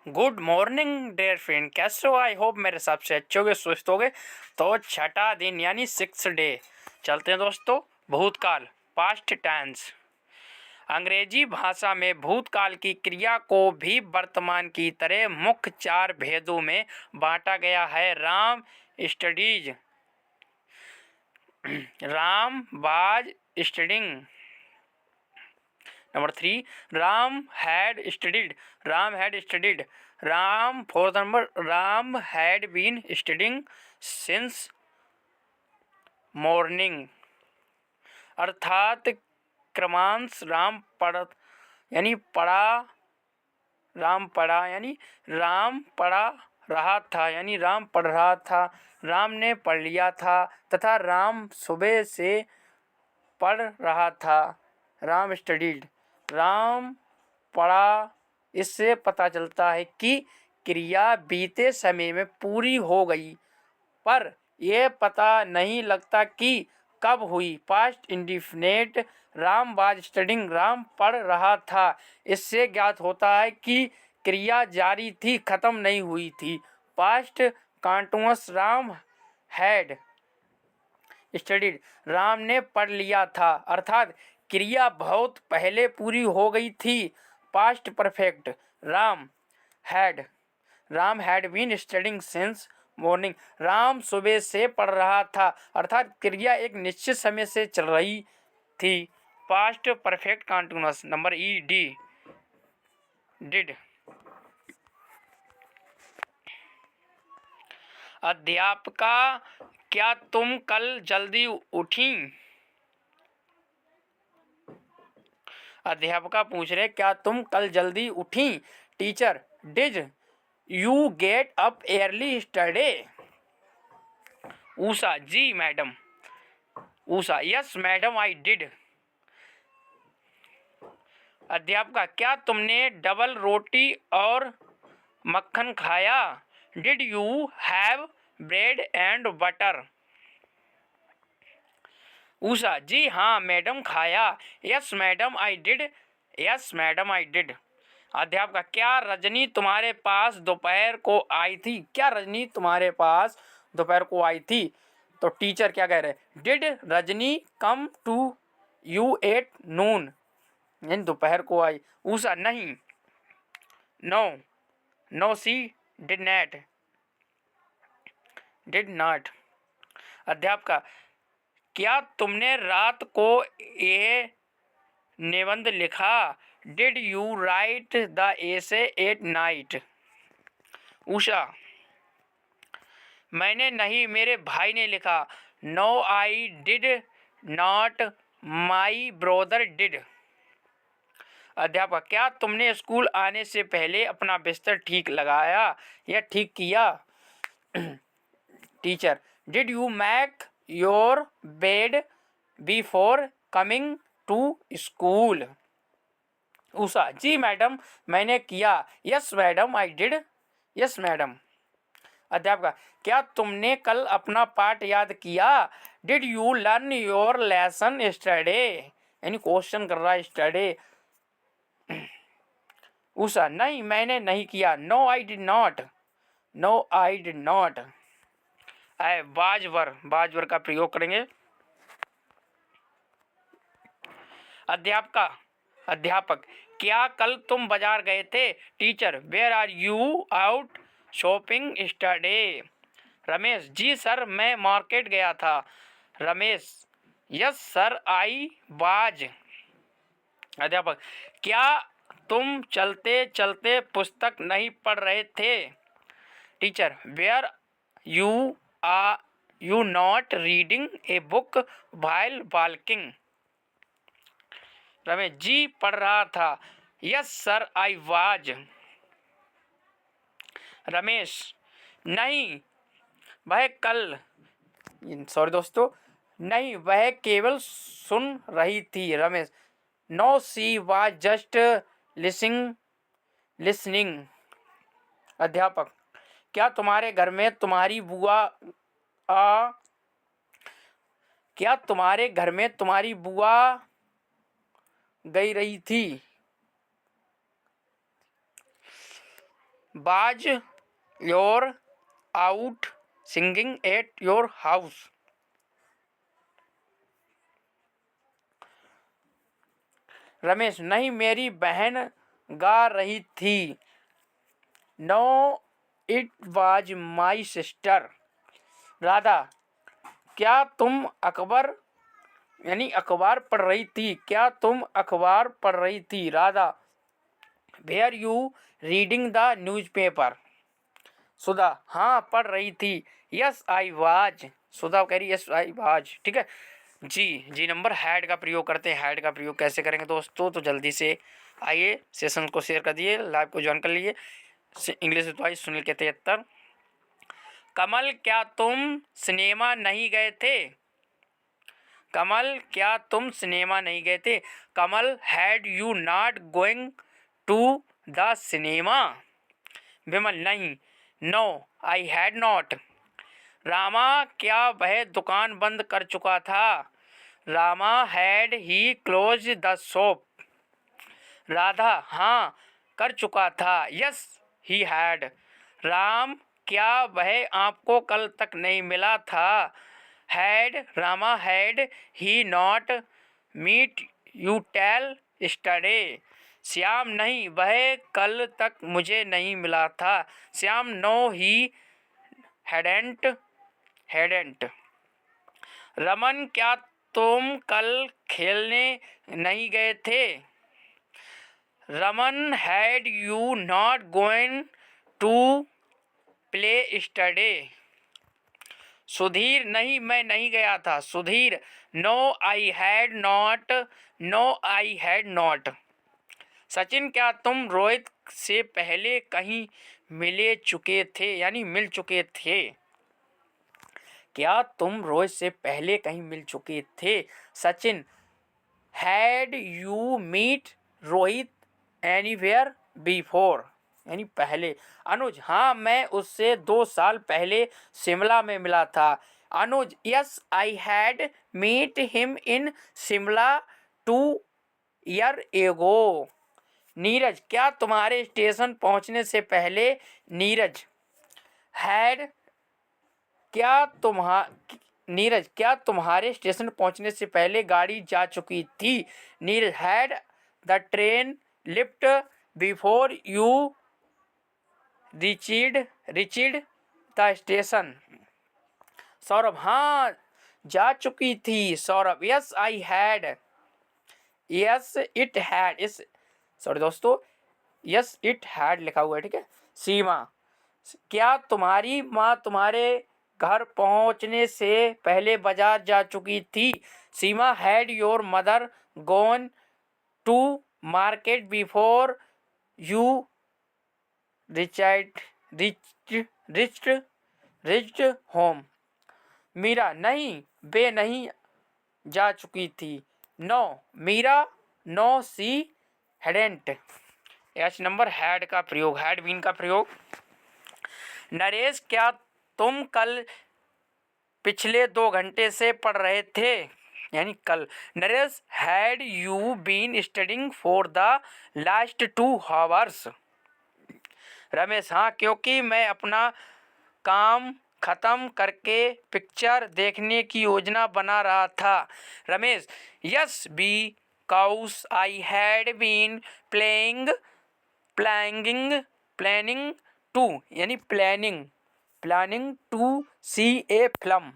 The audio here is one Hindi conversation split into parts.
गुड मॉर्निंग डियर फ्रेंड, कैसे हो? आई होप मेरे हिसाब से अच्छे होगे, स्वस्थ होगे। तो छठा दिन यानी 6th डे चलते हैं दोस्तों। भूतकाल, पास्ट टेंस। अंग्रेजी भाषा में भूतकाल की क्रिया को भी वर्तमान की तरह मुख्य 4 भेदों में बांटा गया है। Ram studies, Ram was studying. Number 3, Ram had studied. Ram had studied. Fourth number, Ram had been studying since morning. अर्थात क्रमांश राम पढ़ यानी पढ़ा, राम पढ़ा यानी राम पढ़ा रहा था, यानी राम पढ़ रहा था, राम ने पढ़ लिया था, तथा राम सुबह से पढ़ रहा था। राम स्टडीड, राम पढ़ा। इससे पता चलता है कि क्रिया बीते समय में पूरी हो गई, पर यह पता नहीं लगता कि कब हुई। Past indefinite, Ram was studying, Ram पढ़ रहा था। इससे ज्ञात होता है कि क्रिया जारी थी, खत्म नहीं हुई थी। Past continuous, Ram had studied, Ram ने पढ़ लिया था, अर्थात क्रिया बहुत पहले पूरी हो गई थी। Past perfect, Ram had been studying since morning, Ram सुबह से पढ़ रहा था, अर्थात क्रिया एक निश्चित समय से चल रही थी। Past perfect continuous, number E D, did. अध्यापका, क्या तुम कल जल्दी उठी? अध्यापका पूछ रहे क्या तुम कल जल्दी उठी? Teacher, did you get up early yesterday? Usha, जी madam. Usha, yes madam I did. अध्यापका, क्या तुमने डबल रोटी और मक्खन खाया? Did you have bread and butter? Usha, जी हाँ मैडम, खाया। Yes madam I did. Yes madam I did. अध्यापक, क्या रजनी तुम्हारे पास दोपहर को आई थी? क्या रजनी तुम्हारे पास दोपहर को आई थी? तो टीचर क्या कह रहे हैं? Did Rajni come to you at noon, यानी दोपहर को आई। उषा, नहीं, no, no she did not. अध्यापक, क्या तुमने रात को ये निबंध लिखा? Did you write the essay at night? Usha, मैंने नहीं, मेरे भाई ने लिखा। No I did not, my brother did. अध्यापक, क्या तुमने स्कूल आने से पहले अपना बिस्तर ठीक लगाया या ठीक किया? Teacher, did you make your bed before coming to school? Usha, जी मैडम, मैंने किया। Yes madam I did. Yes madam. अध्यापक, क्या तुमने कल अपना पाठ याद किया? Did you learn your lesson yesterday? यानी क्वेश्चन कर रहा है, स्टडे। उषा, नहीं, मैंने नहीं किया। No I did not. No I did not. बाजवर का प्रयोग करेंगे। अध्यापक, क्या कल तुम बाजार गए थे? Teacher, where are you out shopping yesterday? Ramesh, जी सर, मैं मार्केट गया था। Ramesh, yes sir I was. अध्यापक, क्या तुम चलते चलते पुस्तक नहीं पढ़ रहे थे? Teacher, were you not reading a book while walking? Ramesh, जी पढ़ रहा था। Yes sir I was. Ramesh, नहीं, वह कल सॉरी दोस्तों, नहीं, वह केवल सुन रही थी। Ramesh, no she was just listening. अध्यापक, क्या तुम्हारे घर में तुम्हारी बुआ गई रही थी? Was your aunt singing at your house. Ramesh, नहीं, मेरी बहन गा रही थी। No, it was my sister. Radha, क्या तुम अखबार यानी अखबार पढ़ रही थी? क्या तुम अखबार पढ़ रही थी? Radha, were you reading the newspaper? Sudha, हाँ, पढ़ रही थी। Yes I was. सुधा कह रही यस आई वाज। ठीक है जी नंबर हैड का प्रयोग करते हैं। हैड का प्रयोग कैसे करेंगे दोस्तों? तो जल्दी से आइए, सेशन को शेयर कर दिए, लाइव को ज्वाइन कर लीजिए। इंग्लिश विद वॉइस सुनील के 73। कमल, क्या तुम सिनेमा नहीं गए थे? कमल, क्या तुम सिनेमा नहीं गए थे? Kamal, had you not going to the cinema? Vimal, नहीं, no, I had not. Rama, क्या वह दुकान बंद कर चुका था? Rama, had he close the shop? Radha, हाँ, कर चुका था। Yes he had. राम, क्या वह आपको कल तक नहीं मिला था? Had Rama had he not meet you till yesterday? Shyam, नहीं, वह कल तक मुझे नहीं मिला था। Shyam, no he hadn't. Raman, क्या तुम कल खेलने नहीं गए थे? Raman, had you not going to play yesterday? Sudhir, नहीं, मैं नहीं गया था। Sudhir, no I had not. Sachin, क्या तुम रोहित से पहले कहीं मिल चुके थे? क्या तुम रोहित से पहले कहीं मिल चुके थे? Sachin, had you meet Rohit anywhere before? यानी पहले। अनुज, हाँ, मैं उससे 2 साल पहले शिमला में मिला था। Anuj, yes I had meet him in Shimla 2 year ago. Neeraj, क्या तुम्हारे स्टेशन पहुंचने से पहले? नीरज, हैड नीरज, क्या तुम्हारे स्टेशन पहुंचने से पहले गाड़ी जा चुकी थी? Neeraj, had the train left before you reached the station? Saurabh, हाँ, जा चुकी थी। Saurabh, yes I had. Yes it had. इस सॉरी दोस्तों, यस इट हैड लिखा हुआ है। ठीक है। सीमा, क्या तुम्हारी माँ तुम्हारे घर पहुंचने से पहले बाजार जा चुकी थी? Seema, had your mother gone to market before you reached home? Meera, नहीं, वे नहीं जा चुकी थी। No, Meera, no she hadn't. H number had का प्रयोग, हैड बीन का प्रयोग। नरेश, क्या तुम कल पिछले 2 घंटे से पढ़ रहे थे? यानी कल। Naresh, had you been studying for the last 2 hours? Ramesh, हाँ, क्योंकि मैं अपना काम खत्म करके पिक्चर देखने की योजना बना रहा था। Ramesh, yes because I had been planning to यानी planning to see a film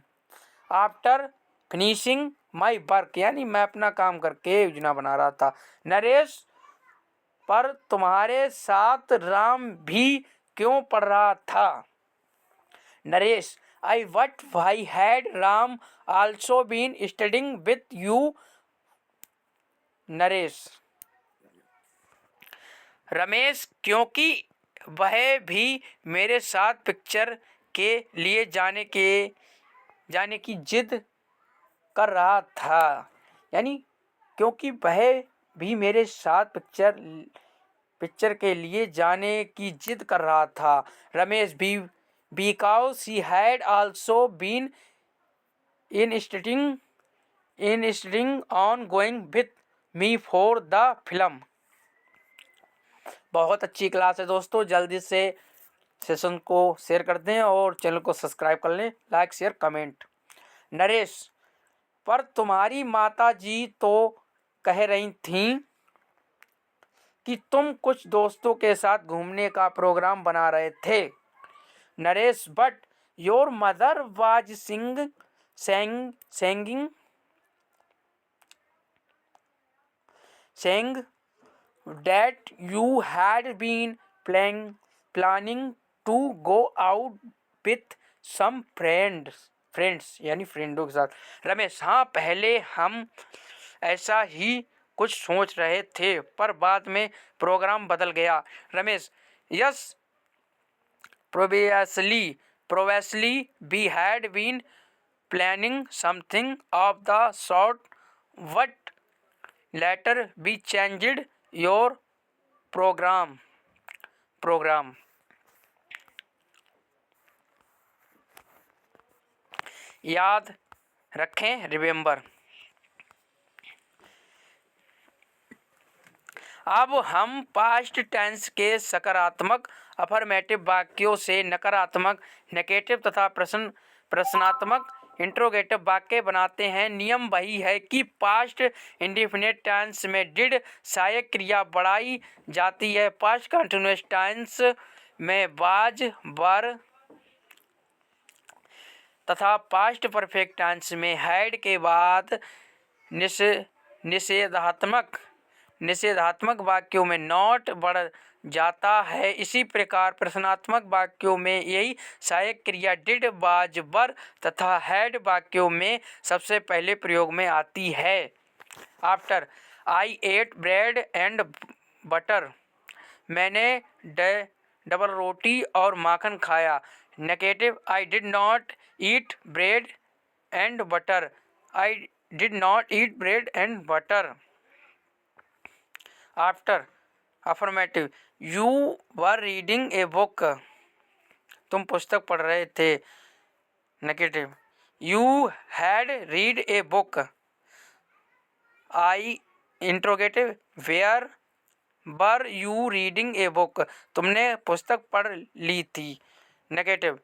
after finishing my work? यानी मैं अपना काम करके योजना बना रहा था। नरेश, पर तुम्हारे साथ राम भी क्यों पढ़ रहा था? Naresh, I had Ram also been studying with you? Naresh, Ramesh, क्योंकि वह भी मेरे साथ पिक्चर के लिए जाने की जिद कर रहा था। यानी क्योंकि वह भी मेरे साथ पिक्चर के लिए जाने की जिद कर रहा था। Ramesh, because he had also been insisting on going with me for the film। बहुत अच्छी क्लास है दोस्तों, जल्दी से सेशन को शेयर कर दें और चैनल को सब्सक्राइब कर लें, लाइक शेयर कमेंट। नरेश, पर तुम्हारी माता जी तो कह रही थीं कि तुम कुछ दोस्तों के साथ घूमने का प्रोग्राम बना रहे थे। Naresh, but your mother was saying that you had been planning to go out with some friends यानी फ्रेंडों के साथ। रमेश, हाँ, पहले हम ऐसा ही कुछ सोच रहे थे पर बाद में प्रोग्राम बदल गया। Ramesh, yes, Probably we had been planning something of the sort, but later we changed your program. याद रखें, रिमेंबर। अब हम पास्ट टेंस के सकारात्मक अफर्मेटिव वाक्यों से नकारात्मक नेगेटिव तथा प्रश्नात्मक इंट्रोगेटिव वाक्य बनाते हैं। नियम वही है कि पास्ट इंडेफिनिट टेंस में डिड सहायक क्रिया बढ़ाई जाती है। पास्ट कंटिन्यूअस टेंस में वाज, वर तथा पास्ट परफेक्ट टेंस में हैड के बाद निषेधात्मक वाक्यों में नॉट बढ़ जाता है। इसी प्रकार प्रश्नात्मक वाक्यों में यही सहायक क्रिया डिड, वाज, वर तथा हैड वाक्यों में सबसे पहले प्रयोग में आती है। After I ate bread and butter, मैंने डबल रोटी और माखन खाया। Negative, I did not eat bread and butter, I did not eat bread and butter. After affirmative, you were reading a book, तुम पुस्तक पढ़ रहे थे। Negative, you had read a book. I interrogative, where were you reading a book, तुमने पुस्तक पढ़ ली थी। Negative,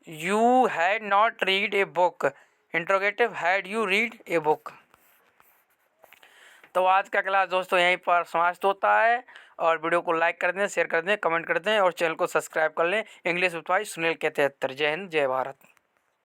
you had not read a book. Interrogative, had you read a book. तो आज का क्लास दोस्तों यहीं पर समाप्त होता है और वीडियो को लाइक कर दें, शेयर कर दें, कमेंट कर दें और चैनल को सब्सक्राइब कर लें। इंग्लिश विद भाई सुनील के 73। जय हिंद, जय भारत।